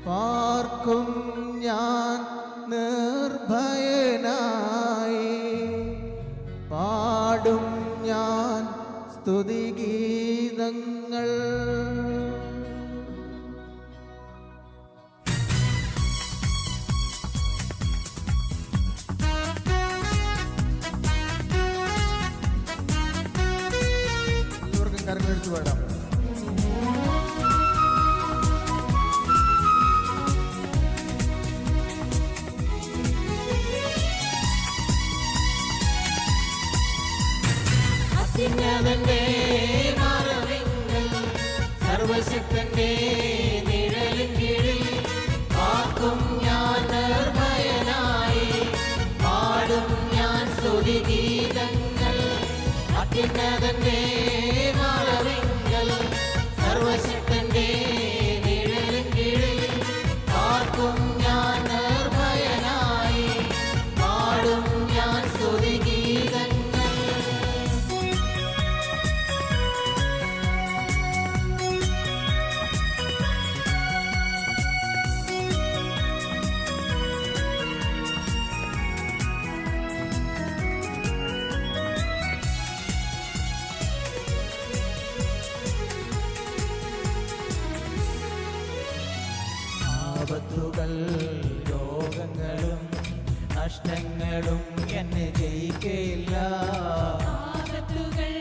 പാർക്കും ഞാൻ നിർഭയനായി, പാടും ഞാൻ സ്തുതിഗീതങ്ങൾ. എല്ലാവർക്കും കരങ്ങളെടുത്ത് പാടാം. അത്യുന്നതന്റെ മറവിങ്കൽ സർവശക്തന്റെ നിഴലിൻ കീഴിൽ പാർക്കും ഞാൻ നിർഭയനായി, പാടും ഞാൻ സ്തുതിഗീതങ്ങൾ. അത്യുന്നതന്റെ മറവിങ്കൽ സർവശക്തന്റെ നിഴലിൻ കീഴിൽ പാർക്കും ഞാൻ നിർഭയനായി, പാടും ഞാൻ സ്തുതിഗീതങ്ങൾ. ആപത്തുകൾ രോഗങ്ങളും നഷ്ടങ്ങളും എന്നെ ജയിക്കയില്ല. ആപത്തുകൾ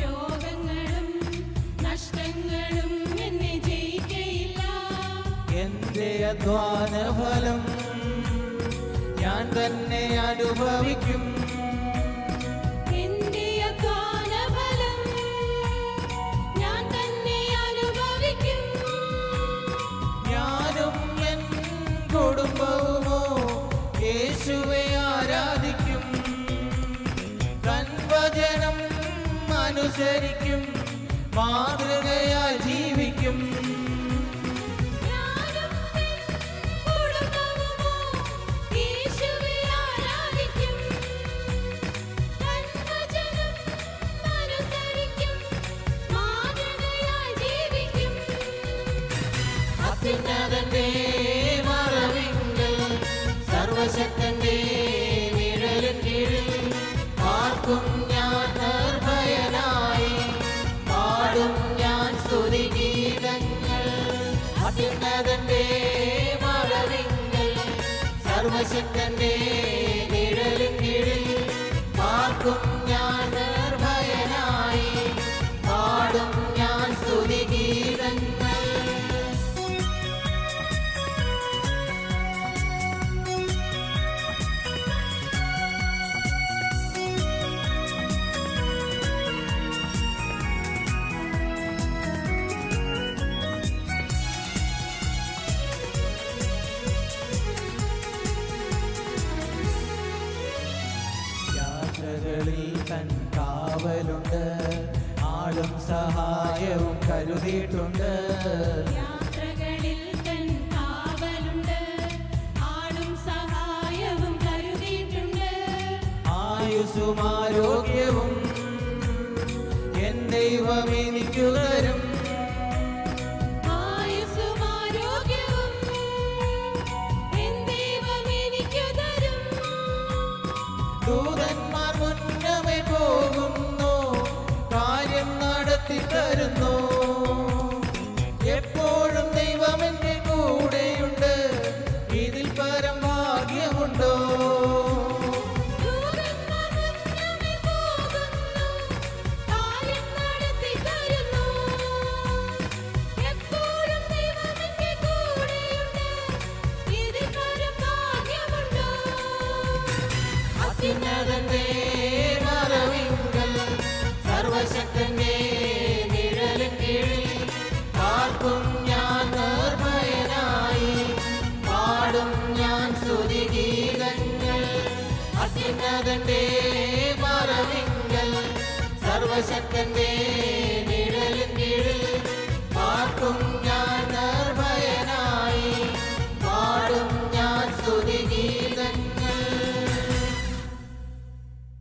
രോഗങ്ങളും നഷ്ടങ്ങളും എന്നെ ജയിക്കയില്ല. എന്റെ അധ്വാന ഫലം ഞാൻ തന്നെ അനുഭവിക്കും. എന്റെ അധ്വാനഫലം ഞാൻ തന്നെ അനുഭവിക്കും. ഞാനും എൻ കുടുംബവുമോ യേശുവെ ആരാധിക്കും. വചനം അനുസരിക്കും, മാതൃകയായി ജീവിക്കും. ഞാനും എൻ കുടുംബവുമോ യേശുവെ ആരാധിക്കും. വചനം അനുസരിക്കും, മാതൃകയായി ജീവിക്കും. അത്യുന്നതന്റെ മറവിങ്കൽ സർവശക്തന്റെ നിഴലിൻ കീഴിൽ പാർക്കും ഞാൻ നിർഭയനായി, പാടും ഞാൻ സ്തുതിഗീതങ്ങൾ. അത്യുന്നതന്റെ മറവിങ്കൽ സർവശക്തന്റെ നിഴലിൻ കീഴിൽ പാർക്കും ഞാൻ നിർഭയനായി, പാടും ഞാൻ സ്തുതിഗീതങ്ങൾ. യാത്രകളിൽ തൻ കാവലുണ്ട്, ആളും സഹായവും കരുതിയിട്ടുണ്ട്. യാത്രകളിൽ തൻ കാവലുണ്ട്, ആളും സഹായവും കരുതിയിട്ടുണ്ട്. ആയുസ്സും ആരോഗ്യവും എൻ ദൈവം എനിക്കു തരും. ആയുസ്സും ആരോഗ്യവും എൻ ദൈവം എനിക്കു തരും. ദൂതന്മാർ മുന്നമേ പോകുന്നു, കാര്യം നടത്തി തരുന്നു. എപ്പോഴും ദൈവം എന്റെ കൂടെയുണ്ട്, ഇതിൽ പരം ഭാഗ്യമുണ്ടോ? ദൂതന്മാർ മുന്നമേ പോകുന്നു, കാര്യം നടത്തി തരുന്നു. എപ്പോഴും ദൈവം എന്റെ കൂടെയുണ്ട്, ഇതിൽ പരം ഭാഗ്യമുണ്ടോ? അത്യുന്നതന്റെ മറവിങ്കൽ സർവശക്തന്റെ നിഴലിൻ കീഴിൽ പാർക്കും ഞാൻ നിർഭയനായി, പാടും ഞാൻ സ്തുതിഗീതങ്ങൾ. അത്യുന്നതന്റെ മറവിങ്കൽ സർവശക്തന്റെ നിഴലിൻ കീഴിൽ പാർക്കും